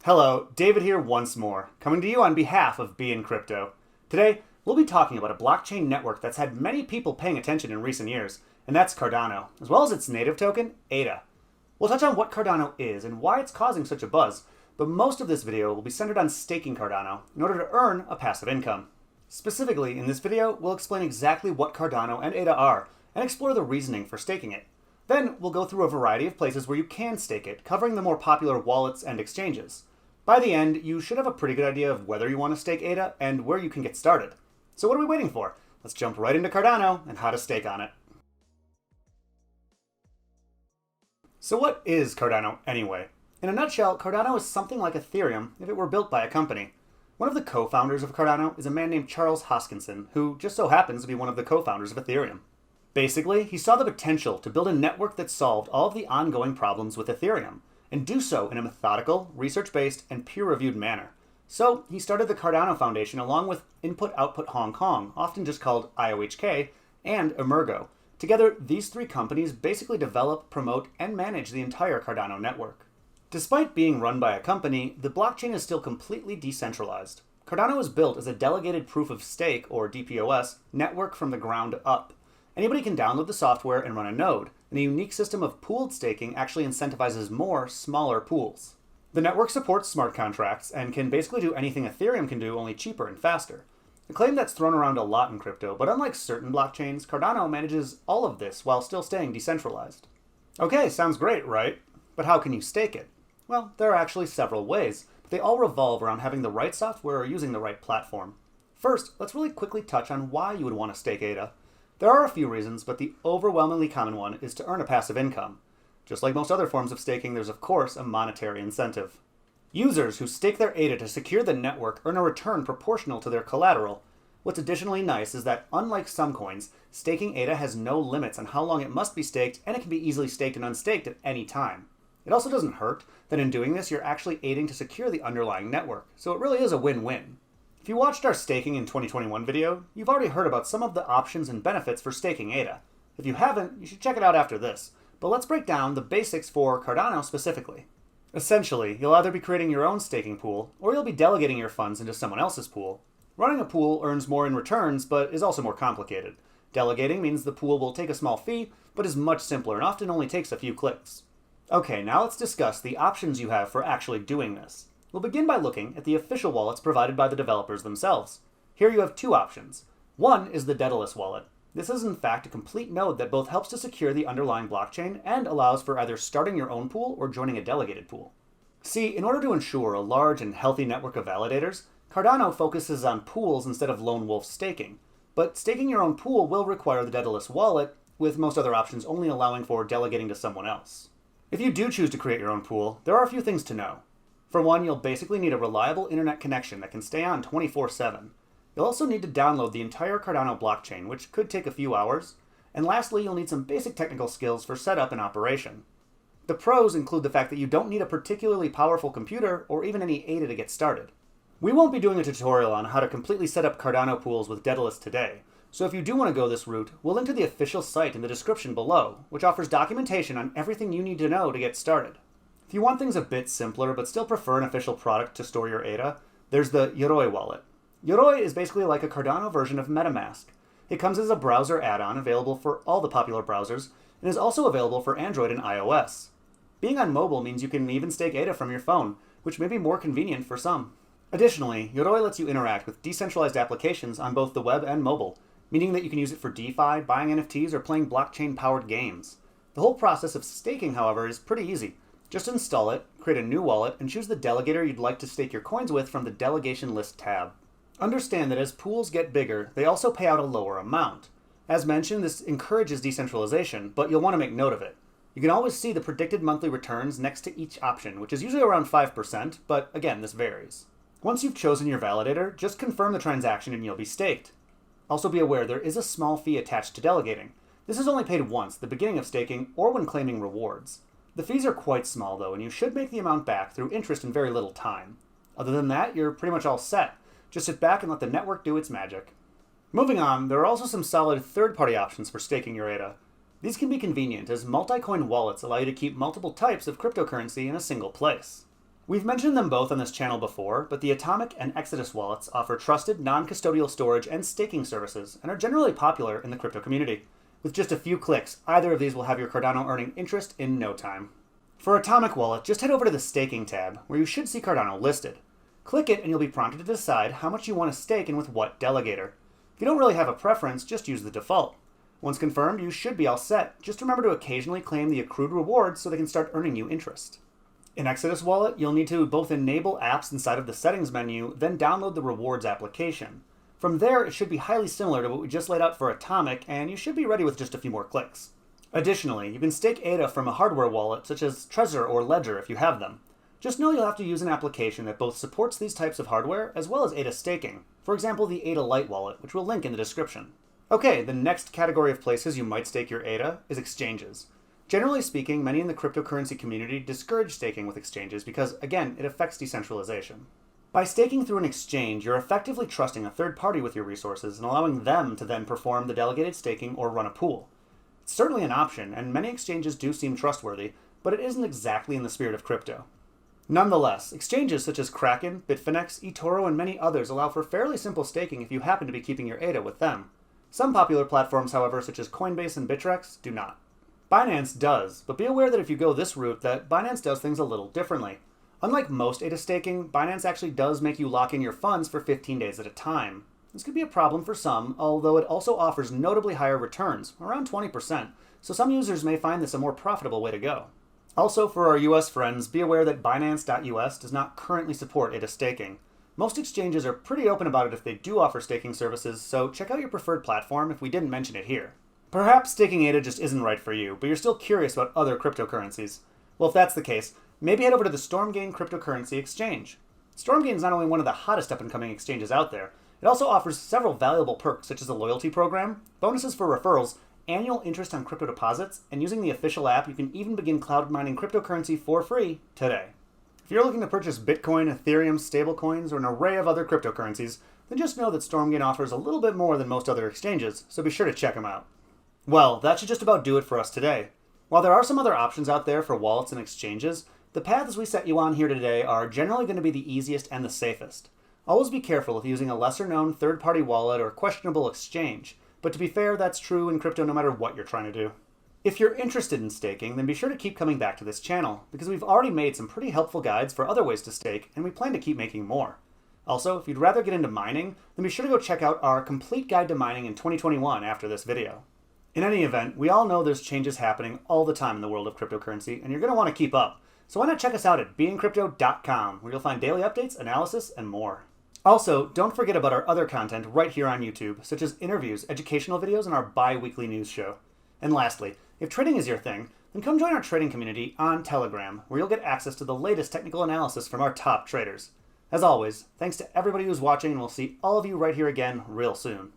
Hello, David here once more, coming to you on behalf of BeInCrypto. Today, we'll be talking about a blockchain network that's had many people paying attention in recent years, and that's Cardano, as well as its native token, ADA. We'll touch on what Cardano is and why it's causing such a buzz, but most of this video will be centered on staking Cardano in order to earn a passive income. Specifically, in this video, we'll explain exactly what Cardano and ADA are, and explore the reasoning for staking it. Then, we'll go through a variety of places where you can stake it, covering the more popular wallets and exchanges. By the end, you should have a pretty good idea of whether you want to stake ADA and where you can get started. So what are we waiting for? Let's jump right into Cardano and how to stake on it. So what is Cardano anyway? In a nutshell, Cardano is something like Ethereum if it were built by a company. One of the co-founders of Cardano is a man named Charles Hoskinson, who just so happens to be one of the co-founders of Ethereum. Basically, he saw the potential to build a network that solved all of the ongoing problems with Ethereum, and do so in a methodical, research-based, and peer-reviewed manner. So he started the Cardano Foundation along with Input Output Hong Kong, often just called IOHK, and Emergo. Together, these three companies basically develop, promote, and manage the entire Cardano network. Despite being run by a company, the blockchain is still completely decentralized. Cardano was built as a delegated proof of stake, or DPoS, network from the ground up. Anybody can download the software and run a node, and a unique system of pooled staking actually incentivizes more, smaller pools. The network supports smart contracts and can basically do anything Ethereum can do, only cheaper and faster. A claim that's thrown around a lot in crypto, but unlike certain blockchains, Cardano manages all of this while still staying decentralized. Okay, sounds great, right? But how can you stake it? Well, there are actually several ways, but they all revolve around having the right software or using the right platform. First, let's really quickly touch on why you would want to stake ADA. There are a few reasons, but the overwhelmingly common one is to earn a passive income. Just like most other forms of staking, there's of course a monetary incentive. Users who stake their ADA to secure the network earn a return proportional to their collateral. What's additionally nice is that, unlike some coins, staking ADA has no limits on how long it must be staked, and it can be easily staked and unstaked at any time. It also doesn't hurt that in doing this you're actually aiding to secure the underlying network, so it really is a win-win. If you watched our Staking in 2021 video, you've already heard about some of the options and benefits for staking ADA. If you haven't, you should check it out after this, but let's break down the basics for Cardano specifically. Essentially, you'll either be creating your own staking pool, or you'll be delegating your funds into someone else's pool. Running a pool earns more in returns, but is also more complicated. Delegating means the pool will take a small fee, but is much simpler and often only takes a few clicks. Okay, now let's discuss the options you have for actually doing this. We'll begin by looking at the official wallets provided by the developers themselves. Here you have two options. One is the Daedalus wallet. This is in fact a complete node that both helps to secure the underlying blockchain and allows for either starting your own pool or joining a delegated pool. See, in order to ensure a large and healthy network of validators, Cardano focuses on pools instead of lone wolf staking. But staking your own pool will require the Daedalus wallet, with most other options only allowing for delegating to someone else. If you do choose to create your own pool, there are a few things to know. For one, you'll basically need a reliable internet connection that can stay on 24/7. You'll also need to download the entire Cardano blockchain, which could take a few hours. And lastly, you'll need some basic technical skills for setup and operation. The pros include the fact that you don't need a particularly powerful computer or even any ADA to get started. We won't be doing a tutorial on how to completely set up Cardano pools with Daedalus today, so if you do want to go this route, we'll link to the official site in the description below, which offers documentation on everything you need to know to get started. If you want things a bit simpler but still prefer an official product to store your ADA, there's the Yoroi wallet. Yoroi is basically like a Cardano version of MetaMask. It comes as a browser add-on available for all the popular browsers, and is also available for Android and iOS. Being on mobile means you can even stake ADA from your phone, which may be more convenient for some. Additionally, Yoroi lets you interact with decentralized applications on both the web and mobile, meaning that you can use it for DeFi, buying NFTs, or playing blockchain-powered games. The whole process of staking, however, is pretty easy. Just install it, create a new wallet, and choose the delegator you'd like to stake your coins with from the Delegation List tab. Understand that as pools get bigger, they also pay out a lower amount. As mentioned, this encourages decentralization, but you'll want to make note of it. You can always see the predicted monthly returns next to each option, which is usually around 5%, but again, this varies. Once you've chosen your validator, just confirm the transaction and you'll be staked. Also be aware there is a small fee attached to delegating. This is only paid once, the beginning of staking, or when claiming rewards. The fees are quite small though, and you should make the amount back through interest in very little time. Other than that, you're pretty much all set. Just sit back and let the network do its magic. Moving on, there are also some solid third-party options for staking your ADA. These can be convenient as multi-coin wallets allow you to keep multiple types of cryptocurrency in a single place. We've mentioned them both on this channel before, but the Atomic and Exodus wallets offer trusted non-custodial storage and staking services and are generally popular in the crypto community. With just a few clicks, either of these will have your Cardano earning interest in no time. For Atomic Wallet, just head over to the Staking tab, where you should see Cardano listed. Click it and you'll be prompted to decide how much you want to stake and with what delegator. If you don't really have a preference, just use the default. Once confirmed, you should be all set. Just remember to occasionally claim the accrued rewards so they can start earning you interest. In Exodus Wallet, you'll need to both enable apps inside of the settings menu, then download the rewards application. From there, it should be highly similar to what we just laid out for Atomic, and you should be ready with just a few more clicks. Additionally, you can stake ADA from a hardware wallet such as Trezor or Ledger if you have them. Just know you'll have to use an application that both supports these types of hardware as well as ADA staking. For example, the ADA Lite wallet, which we'll link in the description. Okay, the next category of places you might stake your ADA is exchanges. Generally speaking, many in the cryptocurrency community discourage staking with exchanges because, again, it affects decentralization. By staking through an exchange, you're effectively trusting a third party with your resources and allowing them to then perform the delegated staking or run a pool. It's certainly an option, and many exchanges do seem trustworthy, but it isn't exactly in the spirit of crypto. Nonetheless, exchanges such as Kraken, Bitfinex, eToro, and many others allow for fairly simple staking if you happen to be keeping your ADA with them. Some popular platforms, however, such as Coinbase and Bittrex, do not. Binance does, but be aware that if you go this route, that Binance does things a little differently. Unlike most ADA staking, Binance actually does make you lock in your funds for 15 days at a time. This could be a problem for some, although it also offers notably higher returns, around 20%, so some users may find this a more profitable way to go. Also, for our US friends, be aware that Binance.us does not currently support ADA staking. Most exchanges are pretty open about it if they do offer staking services, so check out your preferred platform if we didn't mention it here. Perhaps staking ADA just isn't right for you, but you're still curious about other cryptocurrencies. Well, if that's the case, maybe head over to the Stormgain Cryptocurrency Exchange. Stormgain is not only one of the hottest up-and-coming exchanges out there, it also offers several valuable perks such as a loyalty program, bonuses for referrals, annual interest on crypto deposits, and using the official app, you can even begin cloud mining cryptocurrency for free today. If you're looking to purchase Bitcoin, Ethereum, stablecoins, or an array of other cryptocurrencies, then just know that Stormgain offers a little bit more than most other exchanges, so be sure to check them out. Well, that should just about do it for us today. While there are some other options out there for wallets and exchanges, the paths we set you on here today are generally going to be the easiest and the safest. Always be careful if using a lesser-known third-party wallet or questionable exchange, but to be fair, that's true in crypto no matter what you're trying to do. If you're interested in staking, then be sure to keep coming back to this channel, because we've already made some pretty helpful guides for other ways to stake, and we plan to keep making more. Also, if you'd rather get into mining, then be sure to go check out our complete guide to mining in 2021 after this video. In any event, we all know there's changes happening all the time in the world of cryptocurrency, and you're going to want to keep up. So why not check us out at BeInCrypto.com, where you'll find daily updates, analysis, and more. Also, don't forget about our other content right here on YouTube, such as interviews, educational videos, and our bi-weekly news show. And lastly, if trading is your thing, then come join our trading community on Telegram, where you'll get access to the latest technical analysis from our top traders. As always, thanks to everybody who's watching, and we'll see all of you right here again real soon.